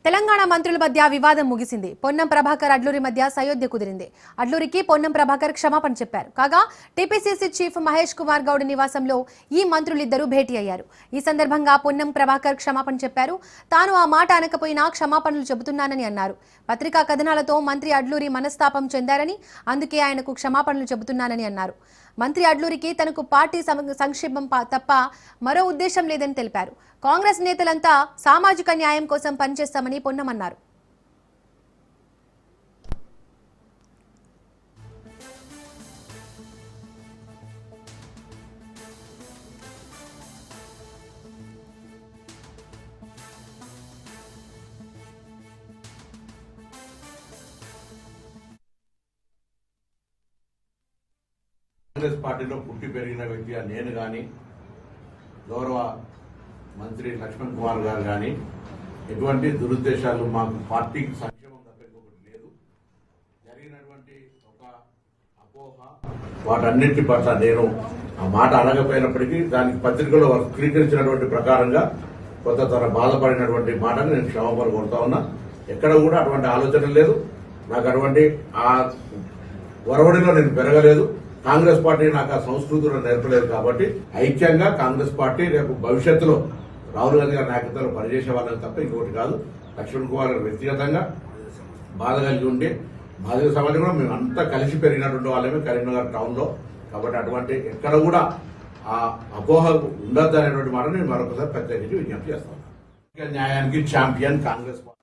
తెలంగాణ మంత్రుల మధ్య వివాదం ముగిసింది. పొన్నం ప్రభాకర్ అడ్లూరి మధ్య సయోధ్య కుదిరింది. అడ్లూరికి పొన్నం ప్రభాకర్ క్షమాపణ చెప్పారు. కాగా టీపీసీసీ చీఫ్ మహేష్ కుమార్ గౌడ్ నివాసంలో ఈ మంత్రులిద్దరూ భేటీ అయ్యారు. ఈ సందర్భంగా పొన్నం ప్రభాకర్ క్షమాపణ చెప్పారు. తాను ఆ మాట అనకపోయినా క్షమాపణలు చెబుతున్నానని అన్నారు. పత్రికా కథనాలతో మంత్రి అడ్లూరి మనస్తాపం చెందారని, అందుకే ఆయనకు క్షమాపణలు చెబుతున్నానని అన్నారు. మంత్రి అడ్లూరికి తనకు పార్టీ సంక్షేమం తప్ప మరో ఉద్దేశం లేదని తెలిపారు. కాంగ్రెస్ నేతలంతా సామాజిక న్యాయం కోసం పనిచేస్తామని పొన్నం అన్నారు. కాంగ్రెస్ పార్టీలో పుట్టి పెరిగిన వ్యక్తిగా నేను కానీ, గౌరవ మంత్రి లక్ష్మణ్ కుమార్ గారు కానీ ఎటువంటి దురుద్దేశాలు మాకు పార్టీకి సంక్షేమం తప్ప ఇంకొకటి లేదు. జరిగినటువంటి ఒక అపోహ వాటన్నింటి పట్ల నేను ఆ మాట అనకపోయినప్పటికీ దానికి పత్రికలో స్వీకరించినటువంటి ప్రకారంగా కొంత తన బాధపడినటువంటి మాటను నేను క్షమాపణ కోరుతా ఉన్నా. ఎక్కడ కూడా అటువంటి ఆలోచన లేదు. నాకు అటువంటి ఆ ఒరవడిలో నేను పెరగలేదు. కాంగ్రెస్ పార్టీ నాకు ఆ సంస్కృతిలో నేర్పలేదు. కాబట్టి ఐక్యంగా కాంగ్రెస్ పార్టీ రేపు భవిష్యత్తులో రాహుల్ గాంధీ గారి నాయకత్వంలో పనిచేసే వాళ్ళని తప్ప ఇంకొకటి కాదు. లక్ష్మణ్ కుమార్ గారు వ్యక్తిగతంగా బాధ కలిగి ఉండి బాధిత సమాజం కూడా మేము అంతా కలిసి పెరిగినటువంటి వాళ్ళమే కరీంనగర్ టౌన్ లో. కాబట్టి అటువంటి ఎక్కడ కూడా ఆ అపోహ ఉండద్దు అనేటువంటి మాట నేను మరొకసారి ప్రత్యేకించి విజ్ఞప్తి చేస్తాను. న్యాయానికి ఛాంపియన్ కాంగ్రెస్ పార్టీ.